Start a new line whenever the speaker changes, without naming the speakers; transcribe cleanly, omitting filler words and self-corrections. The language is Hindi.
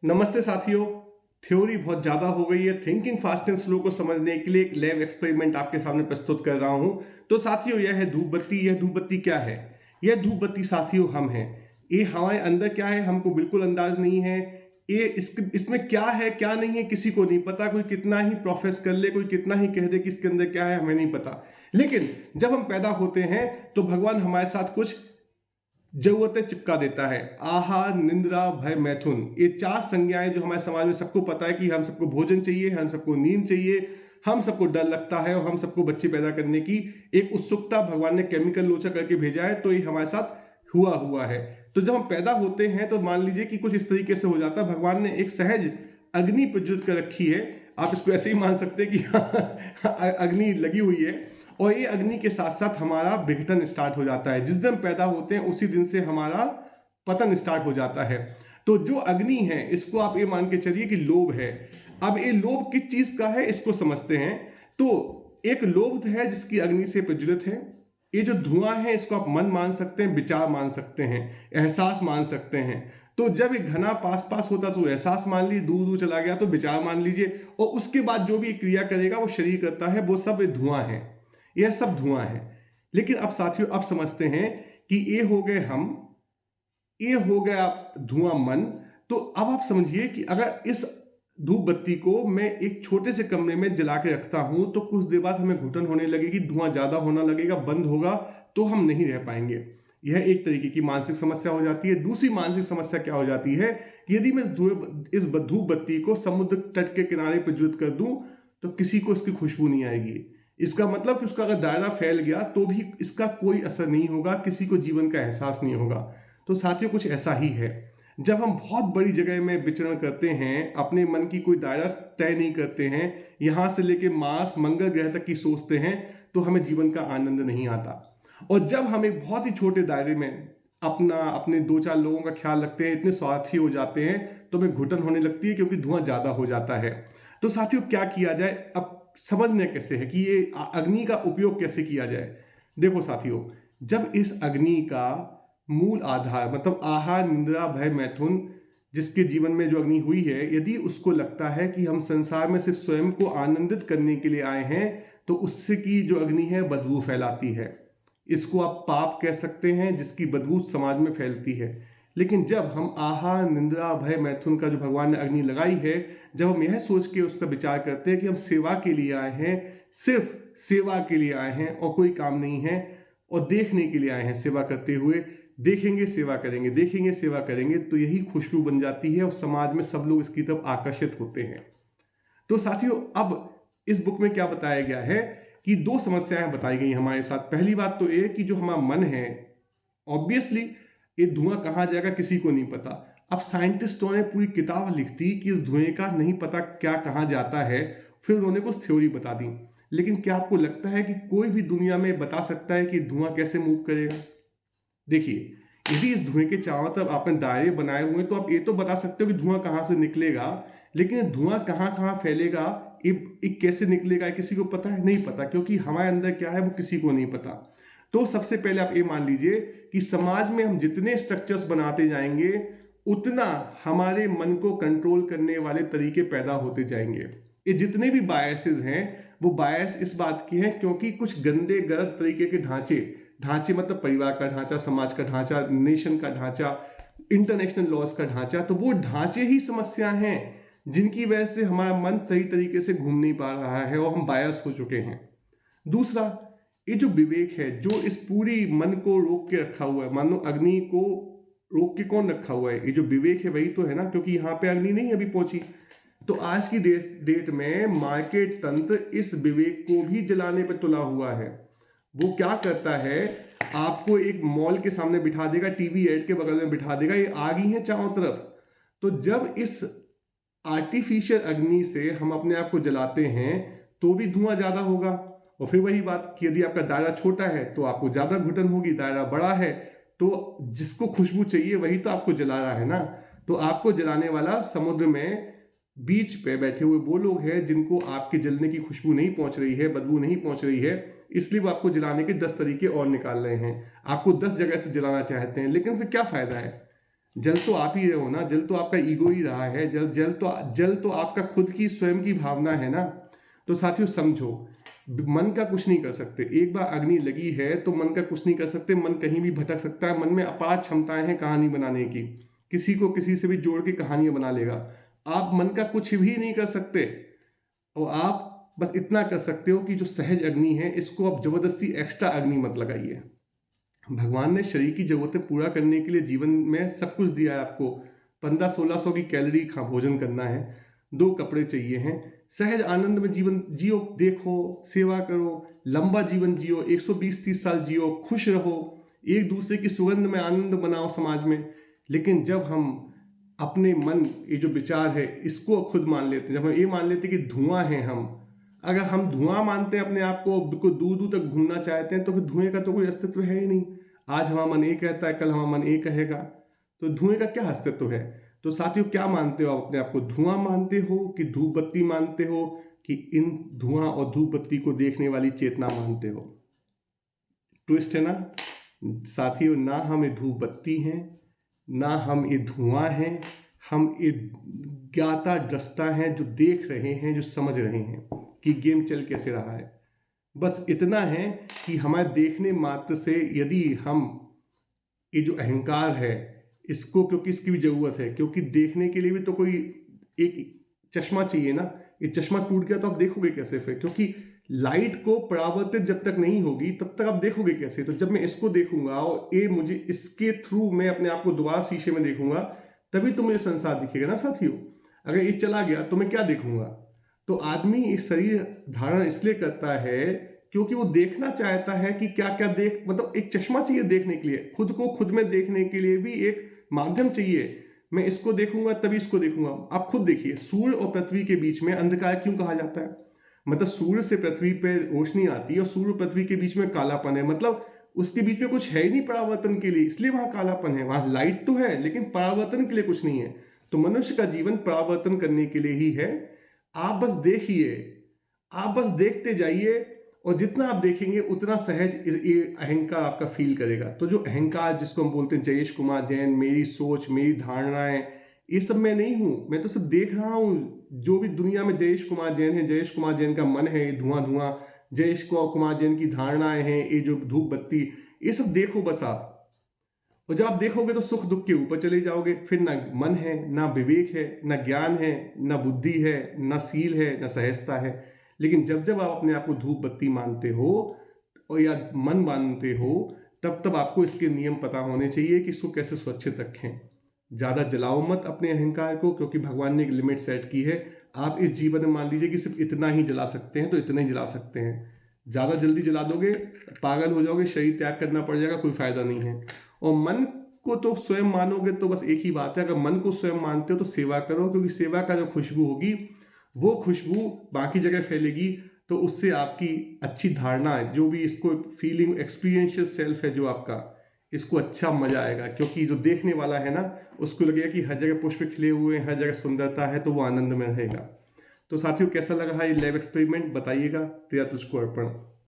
नमस्ते साथियों। थ्योरी बहुत ज़्यादा हो गई है। थिंकिंग फास्ट एंड स्लो को समझने के लिए एक लैब एक्सपेरिमेंट आपके सामने प्रस्तुत कर रहा हूं। तो साथियों, यह है धूप बत्ती। यह धूप बत्ती क्या है? यह धूप बत्ती साथियों हम हैं। ये हमारे अंदर क्या है हमको बिल्कुल अंदाज नहीं है। ये इसमें क्या है क्या नहीं है किसी को नहीं पता। कोई कितना ही प्रोफेस कर ले, कोई कितना ही कह दे कि इसके अंदर क्या है, हमें नहीं पता। लेकिन जब हम पैदा होते हैं तो भगवान हमारे साथ कुछ जरूरतें चिपका देता है। आहार, निंद्रा, भय, मैथुन, ये चार संज्ञाएं जो हमारे समाज में सबको पता है कि हम सबको भोजन चाहिए, हम सबको नींद चाहिए, हम सबको डर लगता है और हम सबको बच्चे पैदा करने की एक उत्सुकता भगवान ने केमिकल लोचा करके भेजा है। तो ये हमारे साथ हुआ है। तो जब हम पैदा होते हैं तो मान लीजिए कि कुछ इस तरीके से हो जाता है। भगवान ने एक सहज अग्नि प्रज्वलित कर रखी है। आप इसको ऐसे ही मान सकते हैं कि अग्नि लगी हुई है और ये अग्नि के साथ साथ हमारा विघटन स्टार्ट हो जाता है। जिस दिन पैदा होते हैं उसी दिन से हमारा पतन स्टार्ट हो जाता है। तो जो अग्नि है इसको आप ये मान के चलिए कि लोभ है। अब ये लोभ किस चीज का है इसको समझते हैं। तो एक लोभ है जिसकी अग्नि से प्रज्वलित है। ये जो धुआं है इसको आप मन मान सकते हैं, विचार मान सकते हैं, एहसास मान सकते हैं। तो जब एक घना पास पास होता तो एहसास मान लीजिए, दूर दूर चला गया तो विचार मान लीजिए, और उसके बाद जो भी क्रिया करेगा वो शरीर करता है, वो सब धुआं है। यह सब धुआं है। लेकिन अब साथियों अब समझते हैं कि ये हो गए हम, ये हो गया धुआं मन। तो अब आप समझिए कि अगर इस धूप बत्ती को मैं एक छोटे से कमरे में जला के रखता हूं तो कुछ देर बाद हमें घुटन होने लगेगी, धुआं ज्यादा होना लगेगा, बंद होगा तो हम नहीं रह पाएंगे। यह एक तरीके की मानसिक समस्या हो जाती है। दूसरी मानसिक समस्या क्या हो जाती है कि यदि मैं इस धूप बत्ती को समुद्र तट के किनारे प्रज्वलित कर दूं तो किसी को इसकी खुशबू नहीं आएगी। इसका मतलब कि उसका अगर दायरा फैल गया तो भी इसका कोई असर नहीं होगा, किसी को जीवन का एहसास नहीं होगा। तो साथियों कुछ ऐसा ही है। जब हम बहुत बड़ी जगह में विचरण करते हैं, अपने मन की कोई दायरा तय नहीं करते हैं, यहां से लेके मार्स मंगल ग्रह तक की सोचते हैं, तो हमें जीवन का आनंद नहीं आता। और जब हम एक बहुत ही छोटे दायरे में अपने दो चार लोगों का ख्याल रखते हैं, इतने स्वार्थी हो जाते हैं तो हमें घुटन होने लगती है क्योंकि धुआं ज्यादा हो जाता है। तो साथियों क्या किया जाए? अब समझने कैसे है कि ये अग्नि का उपयोग कैसे किया जाए। देखो साथियों, जब इस अग्नि का मूल आधार मतलब आहार, निंद्रा, भय, मैथुन, जिसके जीवन में जो अग्नि हुई है, यदि उसको लगता है कि हम संसार में सिर्फ स्वयं को आनंदित करने के लिए आए हैं तो उससे की जो अग्नि है बदबू फैलाती है। इसको आप पाप कह सकते हैं, जिसकी बदबू समाज में फैलती है। लेकिन जब हम आहार, निंद्रा, भय, मैथुन का जो भगवान ने अग्नि लगाई है, जब हम यह सोच के उसका विचार करते हैं कि हम सेवा के लिए आए हैं, सिर्फ सेवा के लिए आए हैं और कोई काम नहीं है, और देखने के लिए आए हैं सेवा करते हुए, देखेंगे सेवा करेंगे, देखेंगे सेवा करेंगे, तो यही खुशबू बन जाती है और समाज में सब लोग इसकी तरफ आकर्षित होते हैं। तो साथियों अब इस बुक में क्या बताया गया है कि दो समस्याएं बताई गई हमारे साथ। पहली बात तो ये कि जो हमारा मन है, ऑब्वियसली ये धुआं कहाँ जाएगा किसी को नहीं पता। अब साइंटिस्टों ने पूरी किताब लिख दी कि इस धुएं का नहीं पता क्या कहाँ जाता है, फिर उन्होंने कुछ थ्योरी बता दी। लेकिन क्या आपको लगता है कि कोई भी दुनिया में बता सकता है कि धुआं कैसे मूव करेगा? देखिए, यदि इस धुएं के चारों तरफ आपने दायरे बनाए हुए हैं तो आप ये तो बता सकते हो कि धुआं कहाँ से निकलेगा, लेकिन धुआं कहाँ कहाँ फैलेगा, ये कैसे निकलेगा, ये किसी को पता है? नहीं पता, क्योंकि हमारे अंदर क्या है वो किसी को नहीं पता। तो सबसे पहले आप ये मान लीजिए कि समाज में हम जितने स्ट्रक्चर्स बनाते जाएंगे उतना हमारे मन को कंट्रोल करने वाले तरीके पैदा होते जाएंगे। ये जितने भी बायसेस हैं वो बायस इस बात की हैं क्योंकि कुछ गंदे गलत तरीके के ढांचे मतलब परिवार का ढांचा, समाज का ढांचा, नेशन का ढांचा, इंटरनेशनल लॉज का ढांचा, तो वो ढांचे ही समस्या हैं जिनकी वजह से हमारा मन सही तरीके से घूम नहीं पा रहा है और हम बायस हो चुके हैं। दूसरा, ये जो विवेक है जो इस पूरी मन को रोक के रखा हुआ है, मानो अग्नि को रोक के कौन रखा हुआ है? ये जो विवेक है वही तो है ना, क्योंकि यहाँ पे अग्नि नहीं अभी पहुंची। तो आज की डेट में मार्केट तंत्र इस विवेक को भी जलाने पर तुला हुआ है। वो क्या करता है, आपको एक मॉल के सामने बिठा देगा, टीवी एड के बगल में बिठा देगा, ये आग ही है चारों तरफ। तो जब इस आर्टिफिशियल अग्नि से हम अपने आप को जलाते हैं तो भी धुआं ज्यादा होगा। और फिर वही बात कि यदि आपका दायरा छोटा है तो आपको ज्यादा घुटन होगी, दायरा बड़ा है तो जिसको खुशबू चाहिए वही तो आपको जला रहा है ना। तो आपको जलाने वाला समुद्र में बीच पे बैठे हुए वो लोग हैं जिनको आपके जलने की खुशबू नहीं पहुंच रही है, बदबू नहीं पहुंच रही है, इसलिए वो आपको जलाने के 10 तरीके और निकाल रहे हैं, आपको 10 जगह से जलाना चाहते हैं। लेकिन फिर क्या फायदा है? जल तो आप ही रहे हो ना, जल तो आपका ईगो ही रहा है, जल तो आपका खुद की स्वयं की भावना है ना। तो साथियों समझो, मन का कुछ नहीं कर सकते। एक बार अग्नि लगी है तो मन का कुछ नहीं कर सकते। मन कहीं भी भटक सकता है। मन में अपार क्षमताएं हैं कहानी बनाने की। किसी को किसी से भी जोड़ के कहानियां बना लेगा। आप मन का कुछ भी नहीं कर सकते। और आप बस इतना कर सकते हो कि जो सहज अग्नि है इसको आप जबरदस्ती एक्स्ट्रा अग्नि मत लगाइए। भगवान ने शरीर की जरूरतें पूरा करने के लिए जीवन में सब कुछ दिया है आपको। 1500-1600 की कैलोरी खा भोजन करना है, 2 कपड़े चाहिए हैं, सहज आनंद में जीवन जियो, देखो, सेवा करो, लंबा जीवन जियो, 120-30 साल जियो, खुश रहो, एक दूसरे की सुगंध में आनंद बनाओ समाज में। लेकिन जब हम अपने मन, ये जो विचार है इसको खुद मान लेते हैं, जब हम ये मान लेते हैं कि धुआं है हम, अगर हम धुआं मानते हैं अपने आप को, बिल्कुल दूर दूर तक घूमना चाहते हैं, तो फिर धुएं का तो कोई अस्तित्व है ही नहीं। आज हमारा मन ये कहता है, कल हमारा मन ये कहेगा, तो धुएं का क्या अस्तित्व है। तो साथियों क्या मानते हो आप अपने आप को, धुआं मानते हो कि धूप बत्ती मानते हो, कि इन धुआं और धूप बत्ती को देखने वाली चेतना मानते हो। ट्विस्ट है ना साथियों, ना हम ये धूप बत्ती हैं, ना हम ये धुआं हैं, हम ये ज्ञाता दृष्टा हैं, जो देख रहे हैं, जो समझ रहे हैं कि गेम चल कैसे रहा है। बस इतना है कि हमारे देखने मात्र से यदि हम ये जो अहंकार है इसको, क्योंकि इसकी भी जरूरत है, क्योंकि देखने के लिए भी तो कोई एक चश्मा चाहिए ना। ये चश्मा टूट गया तो आप देखोगे कैसे फिर, क्योंकि लाइट को परावर्तित जब तक नहीं होगी तब तक आप देखोगे कैसे। तो जब मैं इसको देखूंगा और ये मुझे इसके थ्रू मैं अपने आप को दोबारा शीशे में देखूंगा, तभी तो मुझे संसार दिखेगा ना साथियों। अगर ये चला गया तो मैं क्या देखूंगा। तो आदमी इस शरीर धारण इसलिए करता है क्योंकि वो देखना चाहता है कि क्या क्या देख, मतलब एक चश्मा चाहिए देखने के लिए, खुद को खुद में देखने के लिए भी एक माध्यम चाहिए। मैं इसको देखूंगा तभी इसको देखूंगा। आप खुद देखिए, सूर्य और पृथ्वी के बीच में अंधकार क्यों कहा जाता है। मतलब सूर्य से पृथ्वी पे रोशनी आती है और सूर्य पृथ्वी के बीच में कालापन है, मतलब उसके बीच में कुछ है ही नहीं परावर्तन के लिए, इसलिए वहां कालापन है। वहां लाइट तो है लेकिन परावर्तन के लिए कुछ नहीं है। तो मनुष्य का जीवन परावर्तन करने के लिए ही है। आप बस देखिए, आप बस देखते जाइए, और जितना आप देखेंगे उतना सहज ये अहंकार आपका फील करेगा। तो जो अहंकार जिसको हम बोलते हैं जयेश कुमार जैन, मेरी सोच, मेरी धारणाएं, ये सब मैं नहीं हूं, मैं तो सब देख रहा हूं। जो भी दुनिया में जयेश कुमार जैन है, जयेश कुमार जैन का मन है, ये धुआं धुआं, जयेश कुमार जैन की धारणाएं हैं, ये जो धूप बत्ती, ये सब देखो बस आप। और जब आप देखोगे तो सुख दुख के ऊपर चले जाओगे। फिर ना मन है, ना विवेक है, ना ज्ञान है, ना बुद्धि है, ना सील है, ना सहजता है। लेकिन जब जब आप अपने आप को धूप बत्ती मानते हो और या मन मानते हो, तब तब आपको इसके नियम पता होने चाहिए कि इसको कैसे सुरक्षित रखें। ज़्यादा जलाओ मत अपने अहंकार को, क्योंकि भगवान ने एक लिमिट सेट की है। आप इस जीवन में मान लीजिए कि सिर्फ इतना ही जला सकते हैं, तो इतना ही जला सकते हैं। ज़्यादा जल्दी जला दोगे पागल हो जाओगे, शरीर त्याग करना पड़ जाएगा, कोई फायदा नहीं है। और मन को तो स्वयं मानोगे तो बस एक ही बात है, अगर मन को स्वयं मानते हो तो सेवा करो, क्योंकि सेवा का जो खुशबू होगी वो खुशबू बाकी जगह फैलेगी। तो उससे आपकी अच्छी धारणा है, जो भी इसको फीलिंग एक्सपीरियंशियल सेल्फ है जो आपका, इसको अच्छा मजा आएगा। क्योंकि जो देखने वाला है ना, उसको लगेगा कि हर जगह पुष्प खिले हुए हैं, हर जगह सुंदरता है, तो वो आनंद में रहेगा। तो साथियों कैसा लगा है ये लैब एक्सपेरिमेंट, बताइएगा। तेरा तुझको अर्पण।